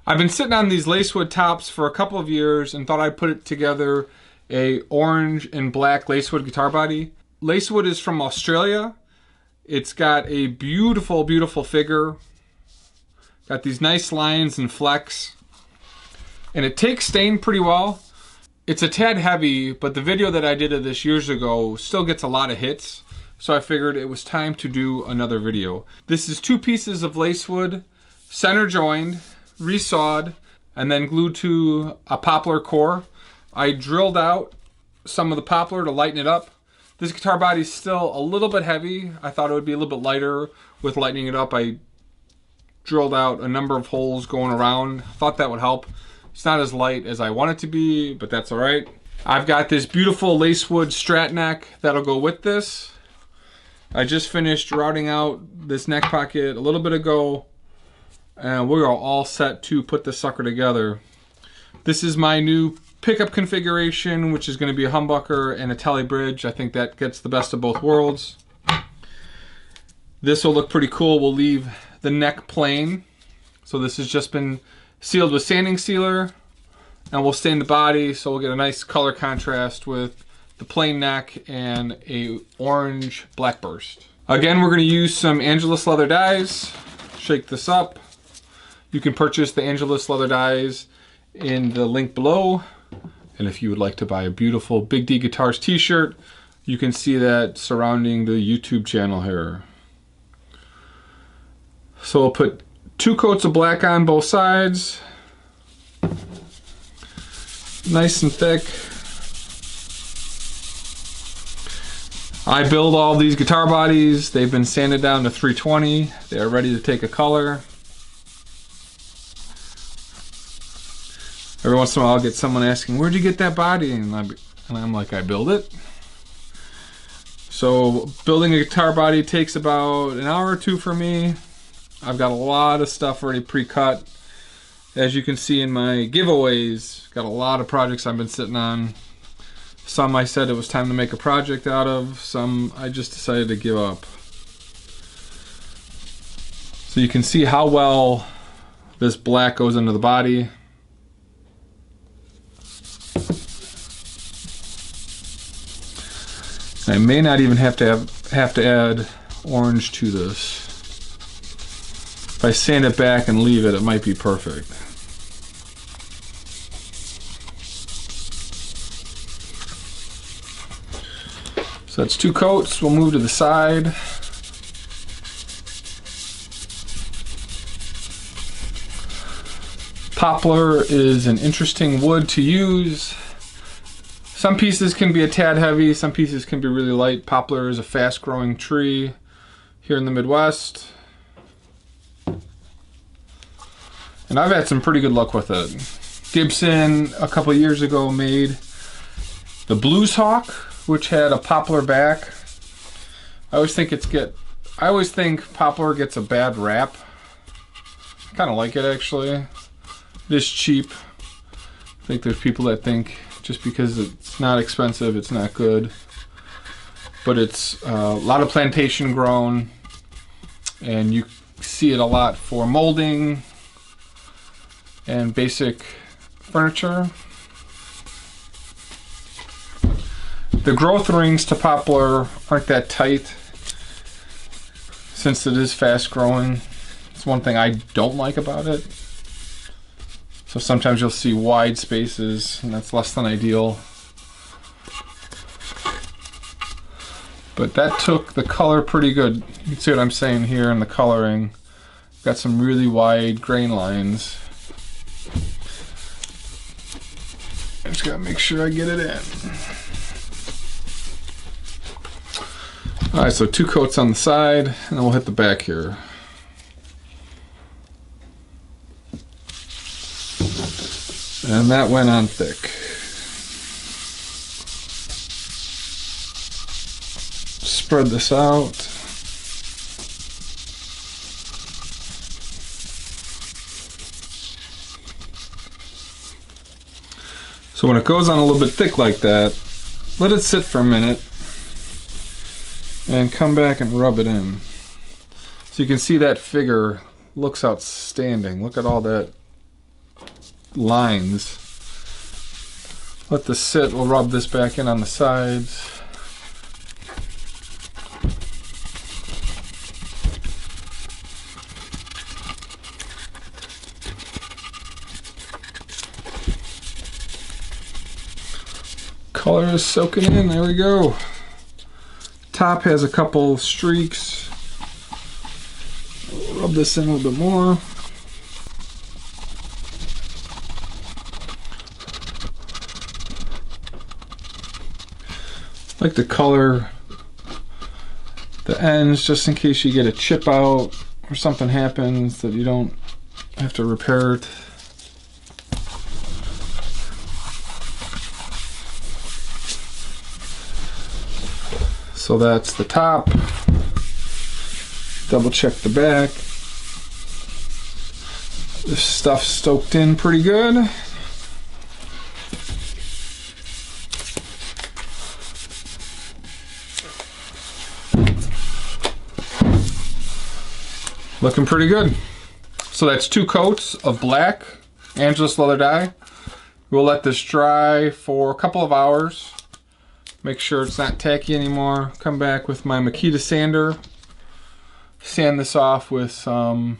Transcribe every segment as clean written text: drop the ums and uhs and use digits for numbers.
I've been sitting on these Lacewood tops for a couple of years and thought I'd put it together a orange and black Lacewood guitar body. Lacewood is from Australia. It's got a beautiful, beautiful figure. Got these nice lines and flecks. And it takes stain pretty well. It's a tad heavy, but the video that I did of this years ago still gets a lot of hits. So I figured it was time to do another video. This is 2 pieces of Lacewood, center joined, resawed, and then glued to a poplar core. I drilled out some of the poplar to lighten it up. This guitar body is still a little bit heavy. I thought it would be a little bit lighter with lightening it up. I drilled out a number of holes going around. Thought that would help. It's not as light as I want it to be, but that's all right. I've got this beautiful Lacewood strat neck that'll go with this. I just finished routing out this neck pocket a little bit ago, and we're all set to put this sucker together. This is my new pickup configuration, which is going to be a humbucker and a telly bridge. I think that gets the best of both worlds. This will look pretty cool. We'll leave the neck plain. So this has just been sealed with sanding sealer, and we'll stain the body so we'll get a nice color contrast with the plain neck and a orange Blackburst. Again, we're going to use some Angelus leather dies. Shake this up. You can purchase the Angelus leather dies in the link below. And if you would like to buy a beautiful Big D Guitars t-shirt, you can see that surrounding the YouTube channel here. So we'll put 2 coats of black on both sides. Nice and thick. I build all these guitar bodies. They've been sanded down to 320. They are ready to take a color. Every once in a while I'll get someone asking, where'd you get that body? And I'm like, I build it. So building a guitar body takes about an hour or 2 for me. I've got a lot of stuff already pre-cut. As you can see in my giveaways, got a lot of projects I've been sitting on. Some I said it was time to make a project out of. Some I just decided to give up. So you can see how well this black goes into the body. I may not even have to add orange to this. If I sand it back and leave it, it might be perfect. So that's 2 coats. We'll move to the side. Poplar is an interesting wood to use. Some pieces can be a tad heavy, some pieces can be really light. Poplar is a fast-growing tree here in the Midwest. And I've had some pretty good luck with it. Gibson, a couple years ago, made the Blues Hawk, which had a poplar back. I always think poplar gets a bad rap. I kind of like it, actually. It is cheap. I think there's people that think just because it's not expensive, it's not good. But it's a lot of plantation grown, and you see it a lot for molding and basic furniture. The growth rings to poplar aren't that tight since it is fast growing. It's one thing I don't like about it. So sometimes you'll see wide spaces, and that's less than ideal. But that took the color pretty good. You can see what I'm saying here in the coloring. Got some really wide grain lines. I just gotta make sure I get it in. Alright, so 2 coats on the side, and then we'll hit the back here. And that went on thick. Spread this out. So when it goes on a little bit thick like that, let it sit for a minute and come back and rub it in. So you can see that figure looks outstanding. Look at all that lines. Let this sit. We'll rub this back in on the sides. Color is soaking in. There we go. Top has a couple streaks. Rub this in a little bit more. I like to color the ends just in case you get a chip out or something happens that you don't have to repair it. So that's the top. Double check the back. This stuff's stoked in pretty good. Looking pretty good. So that's 2 coats of black Angelus leather dye. We'll let this dry for a couple of hours. Make sure it's not tacky anymore. Come back with my Makita sander. Sand this off with some,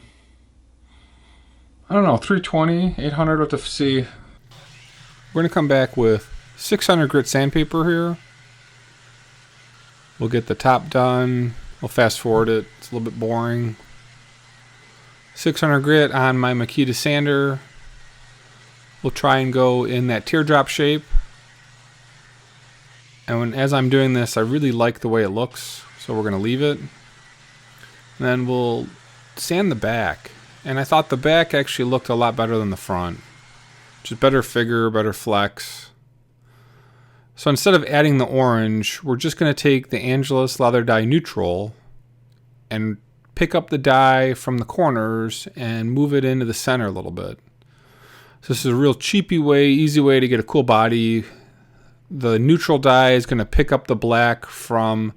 I don't know, 320, 800, we'll have to see. We're gonna come back with 600 grit sandpaper here. We'll get the top done. We'll fast forward it, it's a little bit boring. 600 grit on my Makita sander. We'll try and go in that teardrop shape. And as I'm doing this, I really like the way it looks, so we're going to leave it. And then we'll sand the back. And I thought the back actually looked a lot better than the front. Just better figure, better flex. So instead of adding the orange, we're just going to take the Angelus leather dye neutral and pick up the dye from the corners and move it into the center a little bit. So this is a real cheapy way, easy way to get a cool body. The neutral dye is going to pick up the black from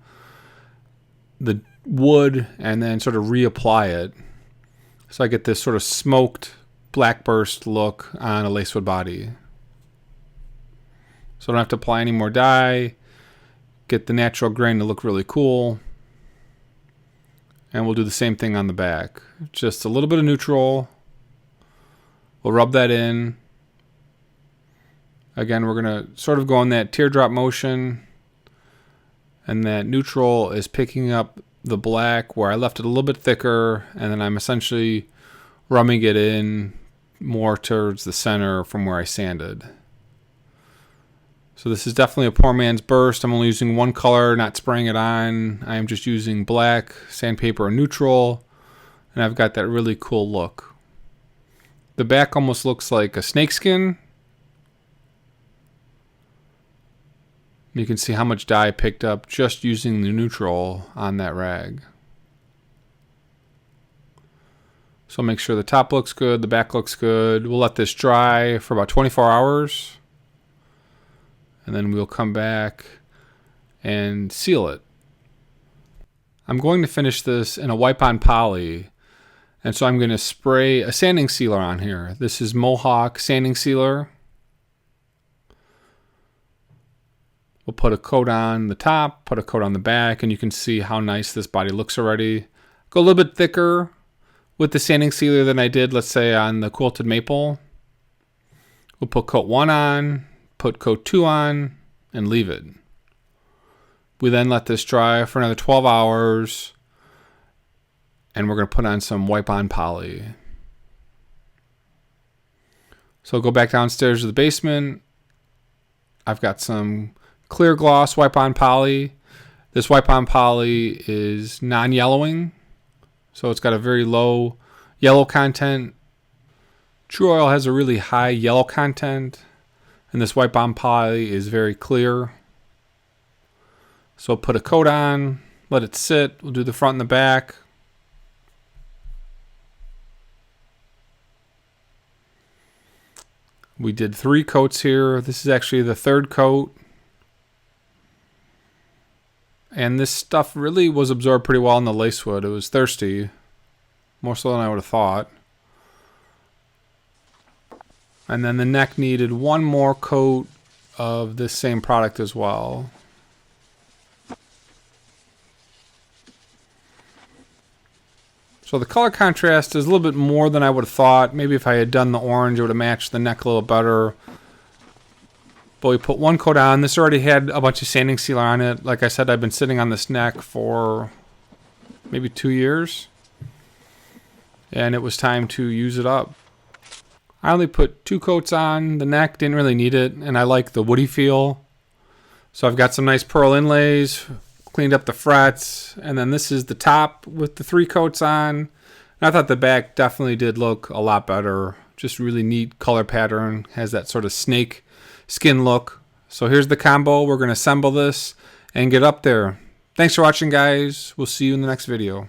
the wood and then sort of reapply it. So I get this sort of smoked Blackburst look on a Lacewood body. So I don't have to apply any more dye. Get the natural grain to look really cool. And we'll do the same thing on the back. Just a little bit of neutral. We'll rub that in. Again, we're going to sort of go in that teardrop motion. And that neutral is picking up the black where I left it a little bit thicker. And then I'm essentially rubbing it in more towards the center from where I sanded. So this is definitely a poor man's burst. I'm only using one color, not spraying it on. I am just using black, sandpaper, and neutral. And I've got that really cool look. The back almost looks like a snakeskin. You can see how much dye I picked up just using the neutral on that rag. So make sure the top looks good, the back looks good. We'll let this dry for about 24 hours. And then we'll come back and seal it. I'm going to finish this in a wipe-on poly. And so I'm going to spray a sanding sealer on here. This is Mohawk sanding sealer. We'll put a coat on the top, put a coat on the back, and you can see how nice this body looks already. Go a little bit thicker with the sanding sealer than I did, let's say, on the quilted maple. We'll put coat 1 on, put coat 2 on, and leave it. We then let this dry for another 12 hours, and we're going to put on some wipe-on poly. So I'll go back downstairs to the basement. I've got some clear gloss wipe-on poly. This wipe-on poly is non-yellowing, so it's got a very low yellow content. True Oil has a really high yellow content, and this wipe-on poly is very clear. So put a coat on, let it sit. We'll do the front and the back. We did 3 coats here. This is actually the 3rd coat. And this stuff really was absorbed pretty well in the Lacewood. It was thirsty, more so than I would have thought. And then the neck needed one more coat of this same product as well. So the color contrast is a little bit more than I would have thought. Maybe if I had done the orange, it would have matched the neck a little better. But we put one coat on. This already had a bunch of sanding sealer on it. Like I said, I've been sitting on this neck for maybe 2 years. And it was time to use it up. I only put 2 coats on. The neck didn't really need it. And I like the woody feel. So I've got some nice pearl inlays. Cleaned up the frets, and then this is the top with the 3 coats on. And I thought the back definitely did look a lot better. Just really neat color pattern. Has that sort of snake skin look. So here's the combo. We're going to assemble this and get up there. Thanks for watching, guys. We'll see you in the next video.